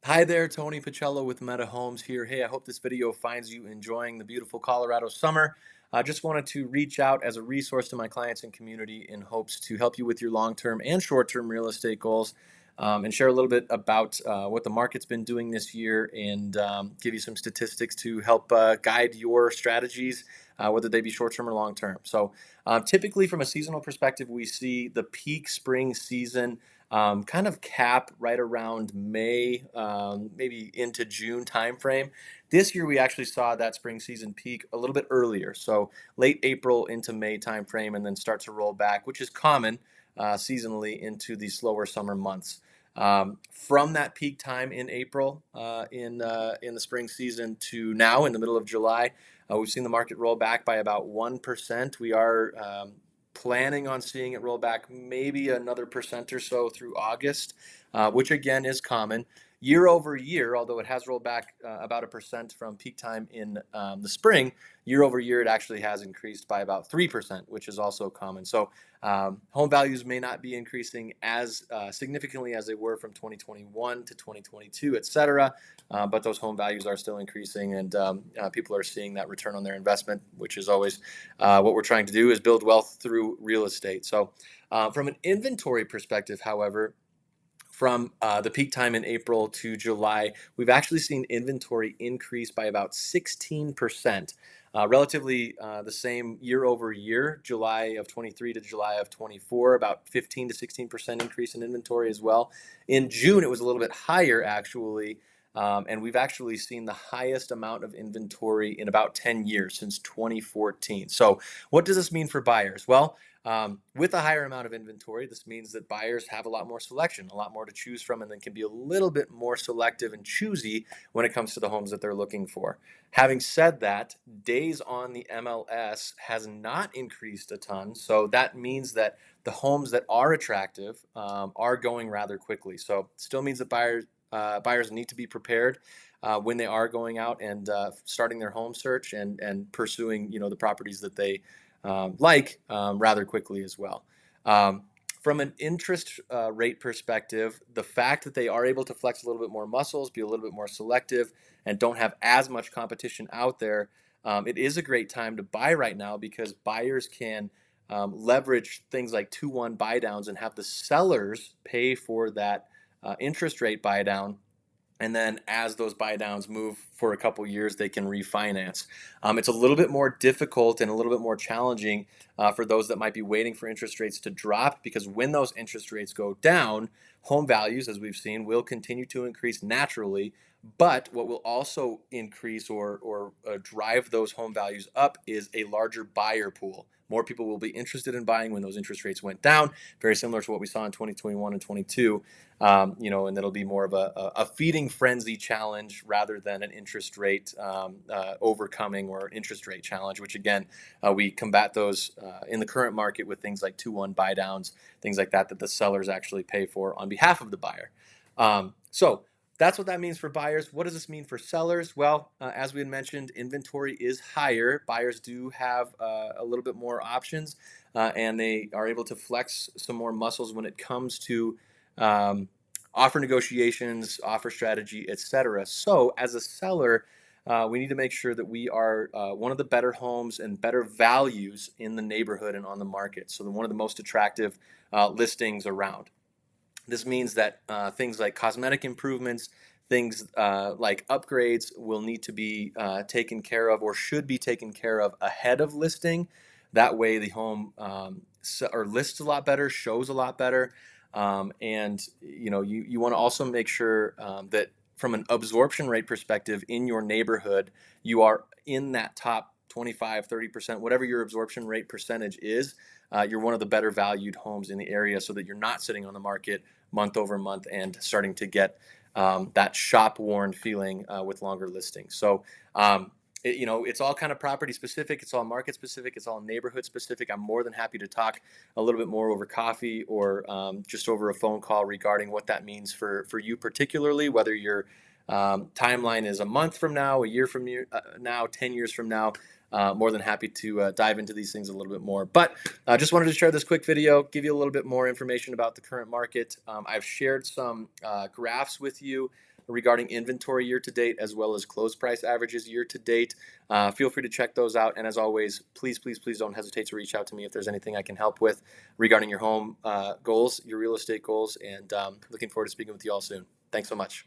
Hi there, Tony Pacello with Meta Homes here. Hey, I hope this video finds you enjoying the beautiful Colorado summer. I just wanted to reach out as a resource to my clients and community in hopes to help you with your long-term and short-term real estate goals, and share a little bit about what the market's been doing this year, and give you some statistics to help guide your strategies, whether they be short-term or long-term. So typically from a seasonal perspective, we see the peak spring season kind of cap right around May, maybe into June timeframe. This year, we actually saw that spring season peak a little bit earlier, so late April into May timeframe, and then start to roll back, which is common seasonally into the slower summer months. From that peak time in April, in the spring season to now in the middle of July, we've seen the market roll back by about 1%. We are planning on seeing it roll back maybe another percent or so through August, which again is common. Year over year, although it has rolled back about a percent from peak time in the spring, year over year it actually has increased by about 3%, which is also common. So home values may not be increasing as significantly as they were from 2021 to 2022, et cetera, but those home values are still increasing, and people are seeing that return on their investment, which is always what we're trying to do, is build wealth through real estate. So from an inventory perspective, however, from the peak time in April to July, we've actually seen inventory increase by about 16%, relatively the same year over year, July of 23 to July of 24, about 15 to 16% increase in inventory as well. In June, it was a little bit higher actually. And we've actually seen the highest amount of inventory in about 10 years, since 2014. So, what does this mean for buyers? Well, with a higher amount of inventory, this means that buyers have a lot more selection, a lot more to choose from, and then can be a little bit more selective and choosy when it comes to the homes that they're looking for. Having said that, days on the MLS has not increased a ton, so that means that the homes that are attractive are going rather quickly. So, still means that buyers need to be prepared when they are going out and starting their home search, and pursuing the properties that they rather quickly as well. Um, from an interest rate perspective, the fact that they are able to flex a little bit more muscles, be a little bit more selective, and don't have as much competition out there, it is a great time to buy right now, because buyers can leverage things like 2-1 buy downs and have the sellers pay for that interest rate buy down, and then as those buy downs move for a couple years, they can refinance. It's a little bit more difficult and a little bit more challenging for those that might be waiting for interest rates to drop, because when those interest rates go down, home values, as we've seen, will continue to increase naturally. But what will also increase or drive those home values up is a larger buyer pool. More people will be interested in buying when those interest rates went down, very similar to what we saw in 2021 and 22. And it'll be more of a feeding frenzy challenge rather than an interest rate overcoming or interest rate challenge, which again, we combat those in the current market with things like 2-1 buy downs, things like that the sellers actually pay for on behalf of the buyer. So that's what that means for buyers. What does this mean for sellers? Well, as we had mentioned, inventory is higher. Buyers do have a little bit more options, and they are able to flex some more muscles when it comes to um, offer negotiations, offer strategy, etc. So, as a seller, we need to make sure that we are one of the better homes and better values in the neighborhood and on the market. So, one of the most attractive listings around. This means that things like cosmetic improvements, things like upgrades will need to be taken care of, or should be taken care of ahead of listing. That way, the home or lists a lot better, shows a lot better, and you want to also make sure that from an absorption rate perspective in your neighborhood, you are in that top 25, 30%, whatever your absorption rate percentage is. You're one of the better valued homes in the area, so that you're not sitting on the market month over month and starting to get that shop worn feeling with longer listings. So, it's all kind of property specific, it's all market specific, it's all neighborhood specific. I'm more than happy to talk a little bit more over coffee, or just over a phone call, regarding what that means for you particularly, whether your timeline is a month from now, a year from now, 10 years from now. more than happy to dive into these things a little bit more. But I just wanted to share this quick video, give you a little bit more information about the current market. I've shared some graphs with you regarding inventory year to date, as well as close price averages year to date. Feel free to check those out. And as always, please, please, please don't hesitate to reach out to me if there's anything I can help with regarding your home goals, your real estate goals. And looking forward to speaking with you all soon. Thanks so much.